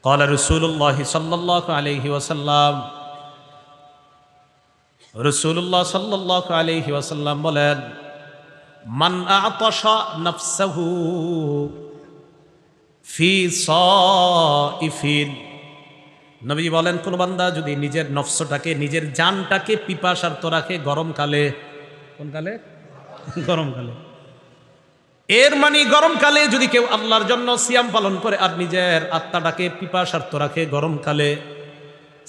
قال رسول الله صلى الله عليه وسلم রাসূলুল্লাহ সাল্লাল্লাহু আলাইহি ওয়াসাল্লাম বলেন, মান আ'তাশা নাফসাহু ফি সাইফিন। নবী বলেন, কোন বান্দা যদি নিজের নফসটাকে, নিজের জানটাকে পিপাসার্ত রাখে গরমকালে, কোন কালে? গরমকালে। এর মানে গরমকালে যদি কেউ আল্লাহর জন্য সিয়াম পালন করে আর নিজের আত্মাটাকে পিপাসার্ত রাখে গরমকালে,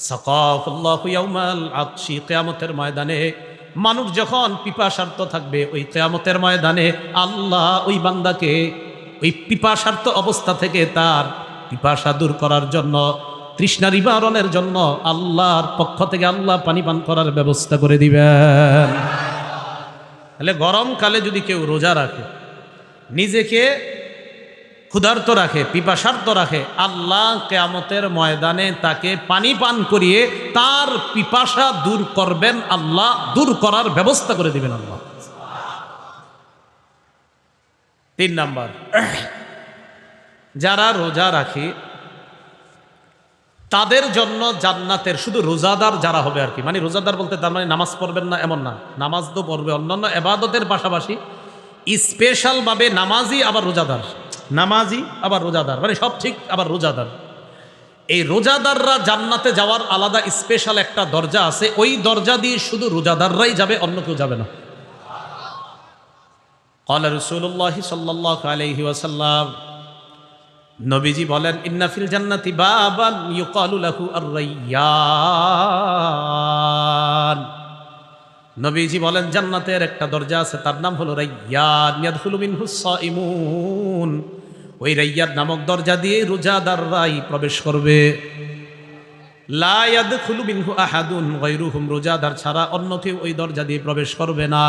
সাকাহুল্লাহু ইয়াউমাল আতশি, কিয়ামতের ময়দানে মানুষ যখন পিপাসার্ত থাকবে, ওই কিয়ামতের ময়দানে আল্লাহ ওই বান্দাকে ওই পিপাসার্ত অবস্থা থেকে তার পিপাসা দূর করার জন্য, তৃষ্ণা নিবারণের জন্য আল্লাহর পক্ষ থেকে আল্লাহ পানি পান করার ব্যবস্থা করে দিবেন। তাহলে গরমকালে যদি কেউ রোজা রাখে, নিজেকে ক্ষুধার্ত রাখে, পিপাসার্ত রাখে, আল্লাহ কিয়ামতের ময়দানে তাকে পানি পান করিয়ে তার পিপাসা দূর করবেন, আল্লাহ দূর করার ব্যবস্থা করে দিবেন আল্লাহ। 3 নাম্বার, যারা রোজা রাখে তাদের জন্য জান্নাতের, শুধু রোজাদার যারা হবে আর কি, মানে রোজাদার বলতে তার মানে নামাজ পড়বেন না এমন না, নামাজ তো পড়বে, অন্যান্য ইবাদতের পাশাপাশি স্পেশাল ভাবে নামাজি আবার রোজাদার, নামাজি আবার রোজাদার, মানে সব ঠিক আবার রোজাদার। এই রোজাদাররা জান্নাতে যাওয়ার আলাদা স্পেশাল একটা দরজা আছে, ওই দরজা দিয়ে শুধু রোজাদাররাই যাবে, অন্য কেউ যাবে না। ক্বালা রাসূলুল্লাহ সাল্লাল্লাহু আলাইহি ওয়াসাল্লাম, নবীজি বলেন, ইন্না ফিল জান্নাতি বাবান ইউকালু লাহু আর-রায়্যান। নবীজি বলেন, জান্নাতের একটা দরজা আছে, তার নাম হলো রায়্যান, ইয়াদখুলু মিনহুস সাইমুন। ওই রায়্যান নামক দরজা দিয়ে রোজাদাররাই প্রবেশ করবে। লা ইয়াদখুলু মিনহু আহাদুন গায়রুহুম, রোজাদার ছাড়া অন্য কেউ ওই দরজা দিয়ে প্রবেশ করবে না।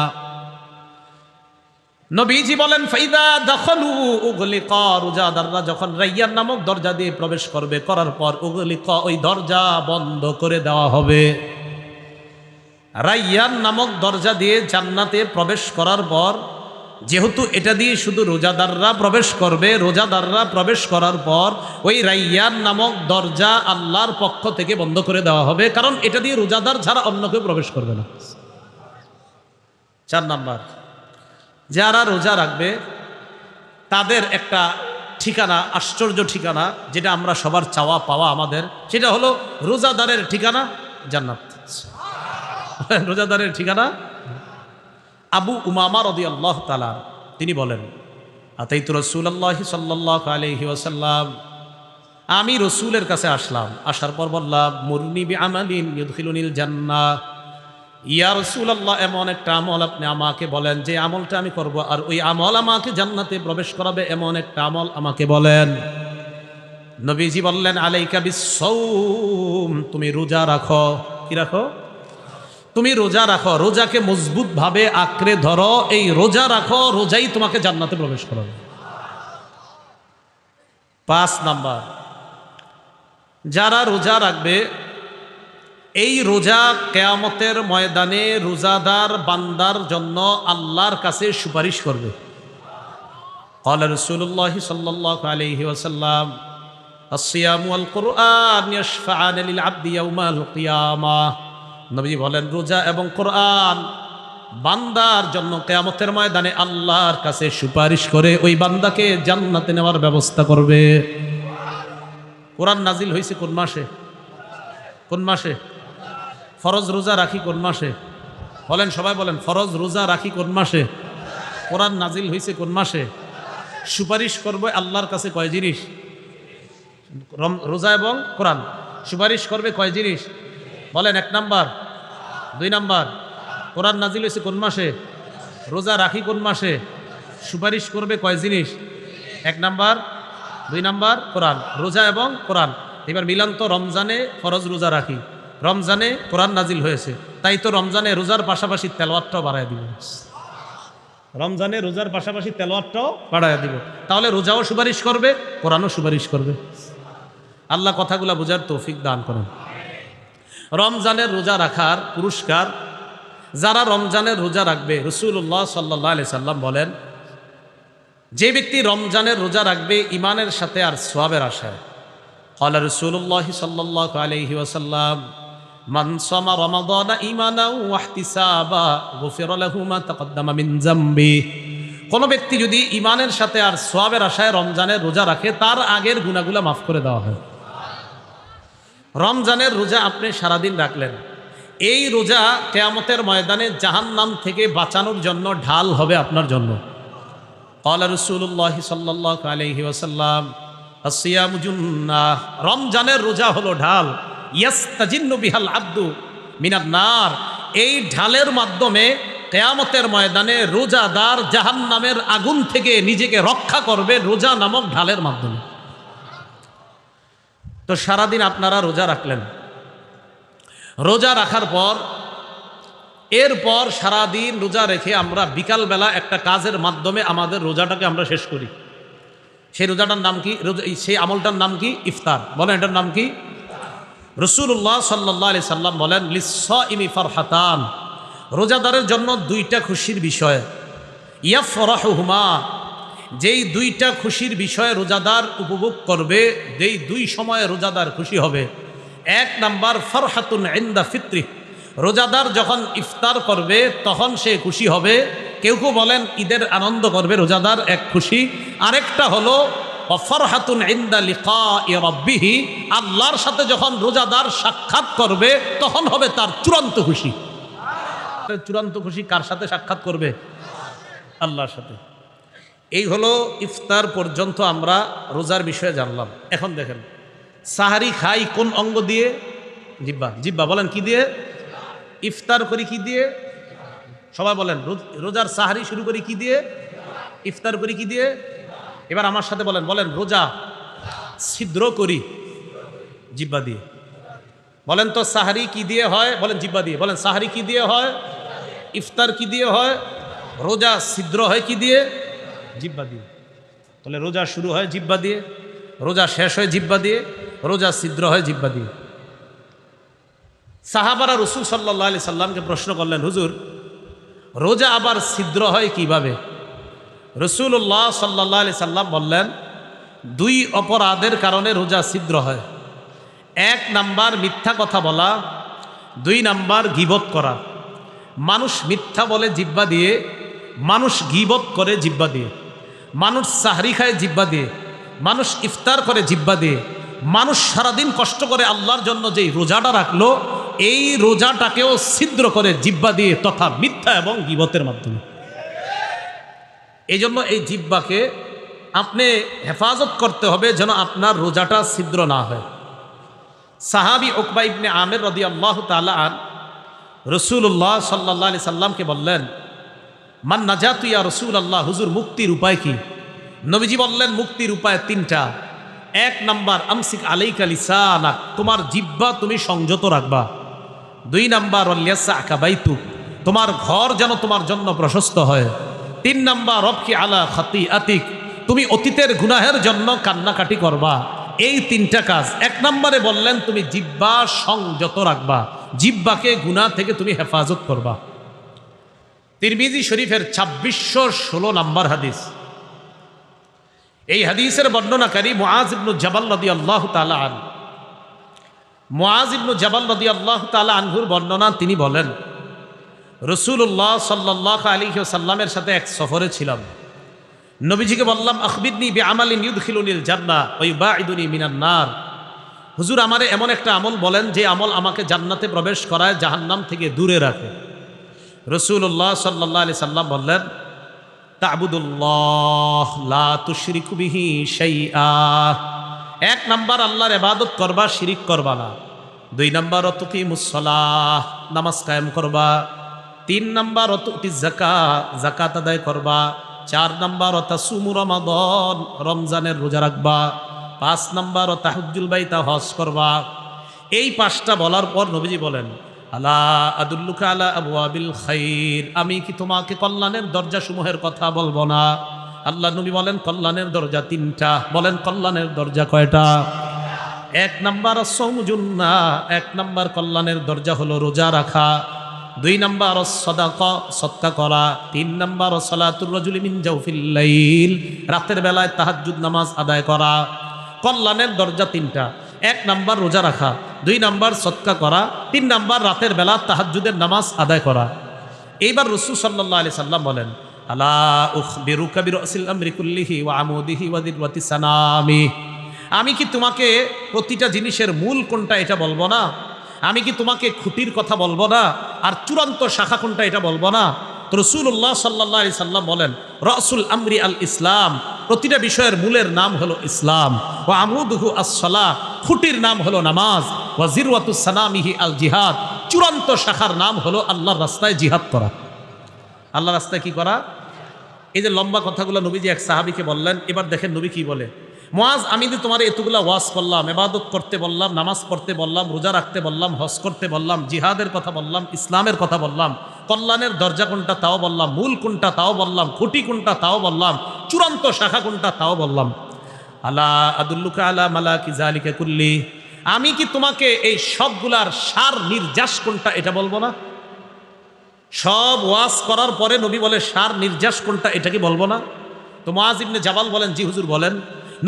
নবীজি বলেন, ফাইদা দাখালু উগলিকা, রোজাদাররা যখন রায়্যান নামক দরজা দিয়ে প্রবেশ করবে, করার পর উগলিকা, ওই দরজা বন্ধ করে দেওয়া হবে। রায়্যান নামক দরজা দিয়ে জান্নাতে প্রবেশ করার পর, যেহেতু এটা দিয়ে শুধু রোজাদাররা প্রবেশ করবে, রোজাদাররা প্রবেশ করার পর ওই রায়্যান নামক দরজা আল্লাহর পক্ষ থেকে বন্ধ করে দেওয়া হবে, কারণ এটা দিয়ে রোজাদার ছাড়া অন্য কেউ প্রবেশ করবে না। 4 নাম্বার, যারা রোজা রাখবে তাদের একটা ঠিকানা, আশ্চর্য ঠিকানা, যেটা আমরা সবার চাওয়া পাওয়া আমাদের, সেটা হলো রোজাদারের ঠিকানা জান্নাত। রোজাদারের ঠিকানা। আবু উমামা রাদিয়াল্লাহু তাআলা তিনি বলেন, আতাইতু রাসূলুল্লাহ সাল্লাল্লাহু আলাইহি ওয়াসাল্লাম, আমি রসুলের কাছে আসলাম, আসার পর বললাম, মুরনি বিআমালিন ইউদখিলুনিল জান্নাহ, ইয়া রাসূলুল্লাহ, এমন একটা আমল আপনি আমাকে বলেন যে আমলটা আমি করব আর ওই আমল আমাকে জান্নাতে প্রবেশ করাবে, এমন একটা আমল আমাকে বলেন। নবীজি বললেন, আলাইকা বিস-সাওম, তুমি রোজা রাখো। কি রাখো? তুমি রোজা রাখো, রোজাকে মজবুত ভাবে আঁকড়ে ধরো, এই রোজা রাখো, রোজাই তোমাকে জান্নাতে প্রবেশ করাবে। 5 নাম্বার, যারা রোজা রাখবে, এই রোজা কিয়ামতের ময়দানে রোজাদার বান্দার জন্য আল্লাহর কাছে সুপারিশ করবে। ক্বালা রাসূলুল্লাহ সাল্লাল্লাহু আলাইহি ওয়াসাল্লাম, আস-সিয়ামু ওয়াল কুরআন ইয়াশফাআন লিল আবদি ইয়াউমাল কিয়ামাহ। নবী বলেন, রোজা এবং কোরআন বান্দার জন্য কিয়ামতের ময়দানে আল্লাহর কাছে সুপারিশ করে ওই বান্দাকে জান্নাতে নেওয়ার ব্যবস্থা করবে। কোরআন নাজিল হয়েছে কোন মাসে? কোন মাসে? ফরজ রোজা রাখি কোন মাসে? বলেন, সবাই বলেন, ফরজ রোজা রাখি কোন মাসে? কোরআন নাজিল হয়েছে কোন মাসে? সুপারিশ করবে আল্লাহর কাছে কয় জিনিস? রোজা এবং কোরআন সুপারিশ করবে কয় জিনিস? বলেন। 1 নাম্বার, 2 নাম্বার, কোরআন নাজিল হয়েছে কোন মাসে? রোজা রাখি কোন মাসে? সুপারিশ করবে কয় জিনিস? 1 নাম্বার, 2 নাম্বার, কোরআন। রোজা এবং কোরআন। এবার মিলান তো, রমজানে ফরজ রোজা রাখি, রমজানে কোরআন নাজিল হয়েছে, তাই তো রমজানে রোজার পাশাপাশি তেলাওয়াতটাও বাড়ায় দিব। রমজানে রোজার পাশাপাশি তেলাওয়াতটাও বাড়ায় দিব, তাহলে রোজাও সুপারিশ করবে, কোরআনও সুপারিশ করবে। আল্লাহ কথাগুলা বোঝার তৌফিক দান করেন। রমজানের রোজা রাখার পুরস্কার, যারা রমজানের রোজা রাখবে, রাসূলুল্লাহ সাল্লাল্লাহু আলাইহি সাল্লাম বলেন, যে ব্যক্তি রমজানের রোজা রাখবে ইমানের সাথে আর সওয়াবের আশায়, قال رسول الله صلى الله عليه وسلم من صام رمضان إيمانا واحتسابا غفر له ما تقدم من ذنبه। কোন ব্যক্তি যদি ঈমানের সাথে আর সওয়াবের আশায় রমজানের রোজা রাখে, তার আগের গুনাহগুলো মাফ করে দেওয়া হয়। রমজানের রোজা আপনি সারাদিন রাখলেন, এই রোজা কিয়ামতের ময়দানে জাহান্নাম থেকে বাঁচানোর জন্য ঢাল হবে আপনার জন্য। قال رسول الله صلى الله عليه وسلم الصيام جنة। রমজানের রোজা হলো ঢাল, ইয়াস্তাজিন্নু বিহাল আব্দু মিনান নার। এই ঢালের মাধ্যমে কিয়ামতের ময়দানে রোজাদার জাহান্নামের আগুন থেকে নিজেকে রক্ষা করবে রোজা নামক ঢালের মাধ্যমে। তো সারাদিন আপনারা রোজা রাখলেন, রোজা রাখার পর এরপর সারাদিন রোজা রেখে আমরা বিকালবেলা একটা কাজের মাধ্যমে আমাদের রোজাটাকে আমরা শেষ করি। সেই রোজাটার নাম কি? সেই আমলটার নাম কি? ইফতার। বলেন এটার নাম কি? রাসূলুল্লাহ সাল্লাল্লাহু আলাইহি সাল্লাম বলেন লিস-সাইমি ফারহাতান, রোজাদারের জন্য দুইটা খুশির বিষয়। ইয়াফরাহুমা, যেই দুইটা খুশির বিষয়ে রোজাদার উপভোগ করবে, যেই দুই সময়ে রোজাদার খুশি হবে। এক নাম্বার ফারহাতুন ইনদা ফিত্রি, রোজাদার যখন ইফতার করবে তখন সে খুশি হবে। কেউ কেউ বলেন ঈদের আনন্দ করবে রোজাদার, এক খুশি। আরেকটা হলো ফারহাতুন ইনদা লিকাই রাব্বিহি, আল্লাহর সাথে যখন রোজাদার সাক্ষাৎ করবে তখন হবে তার চূড়ান্ত খুশি। চূড়ান্ত খুশি কার সাথে সাক্ষাৎ করবে? আল্লাহর সাথে। এই হলো ইফতার পর্যন্ত আমরা রোজার বিষয়ে জানলাম। এখন দেখেন, সাহারি খাই কোন অঙ্গ দিয়ে? জিহ্বা। জিহ্বা। বলেন কি দিয়ে? ইফতার করি কি দিয়ে? সবাই বলেন। রোজার সাহারি শুরু করি কি দিয়ে? ইফতার করি কি দিয়ে? এবার আমার সাথে বলেন, বলেন রোজা ছিদ্র করি জিহ্বা দিয়ে। বলেন তো সাহারি কি দিয়ে হয়? বলেন জিহ্বা দিয়ে। বলেন সাহারি কি দিয়ে হয়? ইফতার কি দিয়ে হয়? রোজা ছিদ্র হয় কি দিয়ে? জিহ্বা দিয়ে। তাহলে রোজা শুরু হয় জিহ্বা দিয়ে, রোজা শেষ হয় জিহ্বা দিয়ে, রোজা ছিদ্র হয় জিহ্বা দিয়ে। সাহাবারা রাসূল সাল্লাল্লাহু আলাইহি সাল্লামকে প্রশ্ন করলেন, হুজুর রোজা আবার ছিদ্র হয় কিভাবে? রাসূলুল্লাহ সাল্লাল্লাহু আলাইহি সাল্লাম বললেন, দুই অপরাধের কারণে রোজা ছিদ্র হয়। এক নাম্বার মিথ্যা কথা বলা, দুই নাম্বার গীবত করা। মানুষ মিথ্যা বলে জিহ্বা দিয়ে, মানুষ গীবত করে জিহ্বা দিয়ে, মানুষ সাহরি খায় জিহ্বা দিয়ে, মানুষ ইফতার করে জিহ্বা দিয়ে, মানুষ সারাদিন কষ্ট করে আল্লাহর জন্য যেই রোজাটা রাখলো, এই রোজাটাকেও ছিদ্র করে জিহ্বা দিয়ে তথা মিথ্যা এবং গীবতের মাধ্যমে। এই জন্য এই জিহ্বাকে আপনি হেফাজত করতে হবে যেন আপনার রোজাটা ছিদ্র না হয়। সাহাবী উকবা ইবনে আমির রাদিয়াল্লাহু তাআলা আন রাসূলুল্লাহ সাল্লাল্লাহু আলাইহি সাল্লামকে বললেন, মান নাজাতু ইয়া রাসূলুল্লাহ, হুজুর মুক্তির উপায় কি? নবীজি বললেন মুক্তির উপায় তিনটা। এক নাম্বার আমসিক আলাইকা লিসানাক, তোমার জিহ্বা তুমি সংযত রাখবা। দুই নাম্বার ওয়ালিয়াসআকা বাইতুক, তোমার ঘর যেন তোমার জন্য প্রশস্ত হয়। তিন নাম্বার রবকি আলা খাতিআতিক, তুমি অতীতের গুনাহের জন্য কান্নাকাটি করবা। এই তিনটা কাজ। এক নম্বরে বললেন তুমি জিহ্বা সংযত রাখবা, জিহ্বাকে গুনাহ থেকে তুমি হেফাজত করবা। তিরমিজি শরীফের 2616 নম্বর হাদিস। এই হাদিসের বর্ণনাকারী মুআজ ইবনে জাবাল রাদিয়াল্লাহু তাআলা আনহু। মুআজ ইবনে জাবাল রাদিয়াল্লাহু তাআলা আনহুর বর্ণনা, তিনি বলেন রাসূলুল্লাহ সাল্লাল্লাহু আলাইহি ওয়াসাল্লামের সাথে এক সফরে ছিলাম। নবীজিকে বললাম আখবিরনি বিআমালিন ইউদখিলুনিল জান্নাহ ওয়া ইউবাইদুনি মিনান নার, হুজুর আমারে এমন একটা আমল বলেন যে আমল আমাকে জান্নাতে প্রবেশ করায়, জাহান্নাম থেকে দূরে রাখে। রাসূলুল্লাহ সাল্লাল্লাহু আলাইহি সাল্লাম বললেন তা'বুদুল্লাহ লা তুশরিকু বিহি শাইআ, এক নাম্বার আল্লাহর ইবাদত করবা, শিরিক করবা না। দুই নাম্বার তুকিমুস সালাহ, নামাজ কায়েম করবা। তিন নাম্বার তুতিজ যাকাত, যাকাত আদায় করবা। চার নাম্বার তাসুমু রমাদান, রমজানের রোজা রাখবা। পাঁচ নাম্বার তাহাজ্জুল বাইতা, হজ করবা। এই পাঁচটা বলার পর নবীজি বলেন আলা আদুল্লুকা আলা আবওয়াবিল খাইর, আমি কি তোমাকে কল্যাণের দরজা সমূহের কথা বলবো না? আল্লাহ নবী বলেন কল্যাণের দরজা তিনটা। বলেন কল্যাণের দরজা কয়টা? এক নাম্বার আস-সাওমু জুন্নাহ, এক নাম্বার কল্যাণের দরজা হলো রোজা রাখা। দুই নাম্বার সাদাকা, সদকা করা। তিন নাম্বার সালাতুর রাজুলি মিন জাওফিল লাইল, রাতের বেলায় তাহাজ্জুদ নামাজ আদায় করা। কল্যাণের দরজা তিনটা। 1 নাম্বার রোজা রাখা, 2 নাম্বার সদকা করা, 3 নাম্বার রাতের বেলা তাহাজ্জুদের নামাজ আদায় করা। এইবার রাসূল সাল্লাল্লাহু আলাইহি সাল্লাম বলেন, আলা উখবিরুকা বিরাসিল আমরি কুল্লিহি ওয়া আমুদিহি ওয়া দিরওয়াতি সানামি। আমি কি তোমাকে প্রতিটা জিনিসের মূল কোনটা এটা বলবো না? আমি কি তোমাকে খুঁটির কথা বলবো না? আর চূড়ান্ত শাখা কোনটা এটা বলবো না? তো রাসূলুল্লাহ সাল্লাল্লাহু আলাইহি সাল্লাম বলেন, রাসুল আমরি আল ইসলাম, প্রতিটা বিষয়ের মূলের নাম হলো ইসলাম। ওয়া আমুদুহু আস-সালাহ, খুঁটির নাম হলো নামাজ। ওয়া জিরওয়াতুস সানামিহি আল জিহাদ, চূড়ান্ত শাখার নাম হলো আল্লাহর রাস্তায় জিহাদ করা। আল্লাহর রাস্তায় কি করা? এই যে লম্বা কথাগুলো নবীজি এক সাহাবীকে বললেন, এবার দেখেন নবী কি বলে। মুআজ, আমি যে তোমার এতগুলা ওয়াজ করলাম, ইবাদত করতে বললাম, নামাজ পড়তে বললাম, রোজা রাখতে বললাম, হজ করতে বললাম, জিহাদের কথা বললাম, ইসলামের কথা বললাম, কল্যাণের দরজা কোনটা তাও বললাম, মূল কোনটা তাও বললাম, খুঁটি কোনটা তাও বললাম, চূড়ান্ত শাখা কোনটা তাও বললাম। আলা আদুল্লুকা আলা মালাকি যালিকা কুল্লি, আমি কি তোমাকে এই সবগুলার সার নির্যাস কোনটা এটা বলবো না? সব ওয়াজ করার পরে নবী বলে সার নির্যাস কোনটা এটা কি বলবো না? তো মুআজ ইবনে জাবাল বলেন, জি হুজুর বলেন।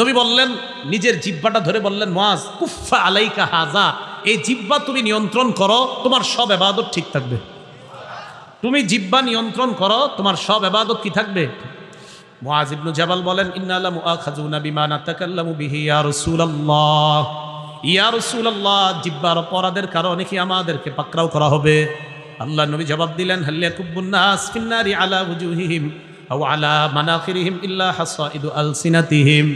নবী বললেন, নিজের জিহ্বাটা ধরে বললেন, মুআজ কুফা আলাইকা হাজা, এই জিহ্বা তুমি নিয়ন্ত্রণ করো, তোমার সব ইবাদত ঠিক থাকবে। তুমি জিহ্বা নিয়ন্ত্রণ করো, তোমার সব ইবাদত কি থাকবে? মুআজ ইবনে জাবাল বলেন, ইন্না লা মুআখাযুনা বিমা নাতাকাল্লামু বিহি ইয়া রাসূলুল্লাহ, ইয়া রাসূলুল্লাহ, জিহ্বার অপরাধের কারণে কি আমাদেরকে পাকড়াও করা হবে? আল্লাহ নবী জবাব দিলেন, হাল ইয়াকুবুন নাস ফিন্নারি আলা ওয়ুজুহিহিম আও আলা মানাখিরিহিম ইল্লা হাসাইদু আলসিনাতিহিম।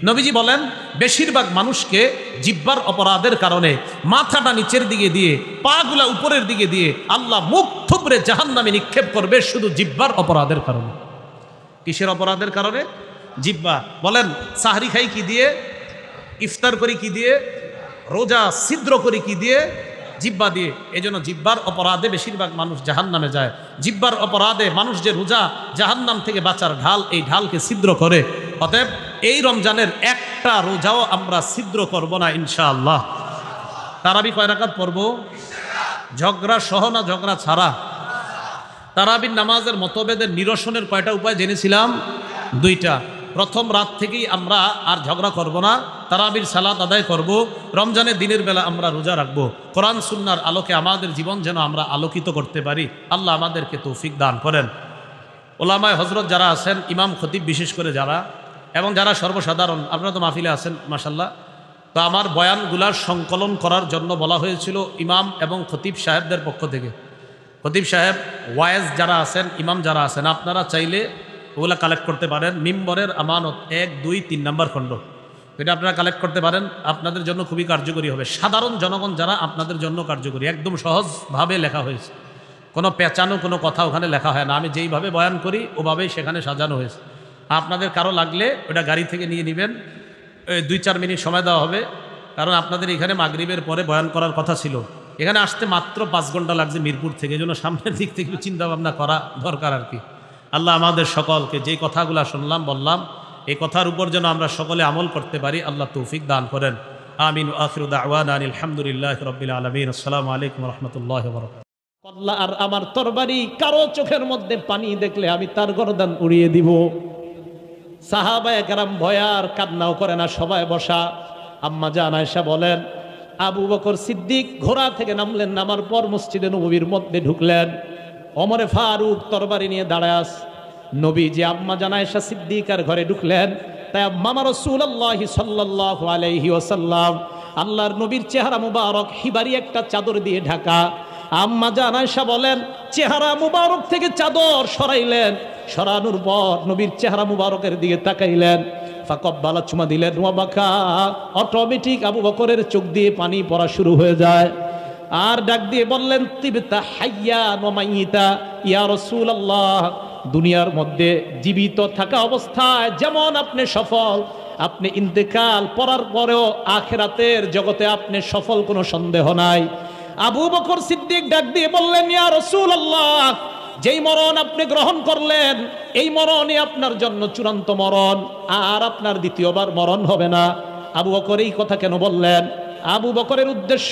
নবীজি বলেন, বেশিরভাগ মানুষকে জিহ্বার অপরাধের কারণে মাথাটা নিচের দিকে দিয়ে, পাগুলা উপরের দিকে দিয়ে আল্লাহ মুখ থুবড়ে জাহান্নামে নিক্ষেপ করবে, শুধু জিহ্বার অপরাধের কারণে। কিসের অপরাধের কারণে? জিহ্বা। বলেন, সাহরি খাই কি দিয়ে? ইফতার করি কি দিয়ে? রোজা ছিদ্র করি কি দিয়ে? জিহ্বা দিয়ে। এই জন্য জিহ্বার অপরাধে বেশিরভাগ মানুষ জাহান্নামে যায়। জিহ্বার অপরাধে মানুষ যে রোজা জাহান্নাম থেকে বাঁচার ঢাল, এই ঢালকে ছিদ্র করে। অতএব এই রমজানের একটা রোজাও আমরা ছিদ্র করব না ইনশাআল্লাহ। তারাবি কয় রাকাত পড়ব? ঝগড়া সহ না ঝগড়া ছাড়া? তারাবির নামাজের মতভেদের নিরসনের কয়টা উপায় জেনেছিলাম? 2টা। প্রথম রাত থেকেই আমরা আর ঝগড়া করব না, তারাবির সালাত আদায় করব, রমজানের দিনের বেলা আমরা রোজা রাখব। কোরআন সুন্নাহর আলোকে আমাদের জীবন যেন আমরা আলোকিত করতে পারি, আল্লাহ আমাদেরকে তৌফিক দান করেন। ওলামায়ে হযরত যারা আছেন, ইমাম খতিব বিশেষ করে যারা, এবং যারা সর্বসাধারণ, আপনারা তো মাহফিলে আছেন মাশাআল্লাহ, তো আমার বয়ানগুলার সংকলন করার জন্য বলা হয়েছিল ইমাম এবং খতিব সাহেবদের পক্ষ থেকে। খতিব সাহেব, ওয়ায়েজ যারা আছেন, ইমাম যারা আছেন, আপনারা চাইলে ওগুলা কালেক্ট করতে পারেন। মিম্বরের আমানত 1, 2, 3 নম্বর খণ্ড, এটা আপনারা কালেক্ট করতে পারেন, আপনাদের জন্য খুবই কার্যকরী হবে। সাধারণ জনগণ যারা, আপনাদের জন্য কার্যকরী, একদম সহজভাবে লেখা হয়েছে, কোনো পেঁচানো কোনো কথা ওখানে লেখা হয় না। আমি যেইভাবে বয়ান করি ওভাবেই সেখানে সাজানো হয়েছে। আপনাদের কারো লাগলে ওটা গাড়ি থেকে নিয়ে নেবেন, 2-4 মিনিট সময় দেওয়া হবে, কারণ আপনাদের এখানে মাগরিবের পরে বয়ান করার কথা ছিল। এখানে আসতে মাত্র 5 ঘন্টা লাগছে মিরপুর থেকে, এই জন্য সামনের দিক থেকে চিন্তা ভাবনা করা দরকার আর কি। আল্লাহ আমাদের সকলকে যেই কথাগুলো শুনলাম বললাম, এই কথার উপর যেন আমরা সকলে আমল করতে পারি, আল্লাহ তৌফিক দান করেন। আমিন। আখিরু দাওয়ানা আলহামদুলিল্লাহি রাব্বিল আলামিন। আসসালামু আলাইকুম ওয়া রাহমাতুল্লাহি ওয়া বারাকাতুহু। কল্লা আর আমার তরবারি, কারো চোখের মধ্যে পানি দেখলে আমি তার গর্দান উড়িয়ে দিব। সাহাবায়ে কেরাম ভয়ার কান্নাও করে না, সবাই বসা। আম্মা জান আয়েশা বলেন, আবু বকর সিদ্দিক ঘোড়া থেকে নামলেন, নামার পর মসজিদে নববীর মধ্যে ঢুকলেন। ওমরে ফারুক তরবারি নিয়ে দাঁড়ায় আছে। নবীজি আম্মা জান আয়েশা সিদ্দিকার ঘরে ঢুকলেন, তাই মামা রাসূলুল্লাহ সাল্লাল্লাহু আলাইহি ওয়াসাল্লাম, আল্লাহর নবীর চেহারা মুবারক হিবারি একটা চাদর দিয়ে ঢাকা। আম্মা জান আয়েশা বলেন, চেহারা মুবারক থেকে চাদর সরাইলেন, সরানোর পর নবীর চেহারা মুবারকের দিকে তাকাইলেন, ফাকাব্বালা, চুমা দিলেন, ওয়া বাকা, অটোমেটিক আবু বকরের চোখ দিয়ে পানি পড়া শুরু হয়ে যায়। আর ডাক দিয়ে বললেন, তিবতা হাইয়ান ওয়া মাইয়িতা ইয়া রাসূলুল্লাহ, দুনিয়ার মধ্যে জীবিত থাকা অবস্থায় যেমন আপনি সফল, আপনি ইন্তেকাল করার পরেও আখিরাতের জগতে আপনি সফল, কোনো সন্দেহ নাই। আবু বকর সিদ্দিক ডাক দিয়ে বললেন, ইয়া রাসূলুল্লাহ, যেই মরণ আপনি গ্রহণ করলেন, এই মরণই আপনার জন্য চূড়ান্ত মরণ, আর আপনার দ্বিতীয়বার মরণ হবে না। আবু বকর এই কথা কেন বললেন? আবু বকরের উদ্দেশ্য,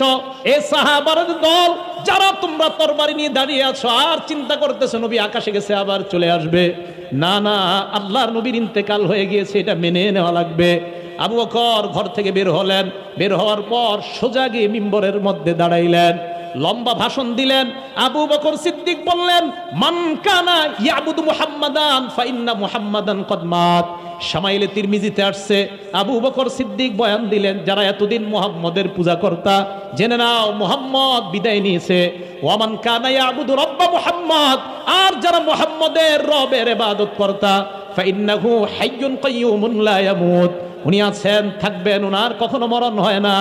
এ সাহাবাদের দল যারা তোমরা তরবারি নিয়ে দাঁড়িয়ে আছো আর চিন্তা করতেছো নবী আকাশে গেছে আবার চলে আসবে, না না, আল্লাহর নবীর ইন্তেকাল হয়ে গিয়েছে, এটা মেনে নেওয়া লাগবে। আবু বকর ঘর থেকে বের হলেন। বের হওয়ার পর সোজা গিয়ে মিম্বরের মধ্যে দাঁড়াইলেন, লম্বা ভাষণ দিলেন। আবু বকর সিদ্দিক বললেন, মান কানা ইয়াবুদু মুহাম্মাদান ফাইন্না মুহাম্মাদান কদ মাত। শামাইলে তিরমিজিতে আসছে, আবু বকর সিদ্দিক বয়ান দিলেন, যারা এতদিন মুহাম্মদের পূজা করতা, জেনে নাও মুহাম্মদ বিদায় নিয়েছে। ওয়ামান কানা ইয়াবুদু রাব্বা মুহাম্মদ, আর যারা মুহাম্মদের রবের ইবাদত করতা, ফাইন্নাহু হাইয়ুন কাইয়ুমুন লা ইয়ামুত, উনি আছেন, থাকবেন, উনার কখনো মরণ হয় না।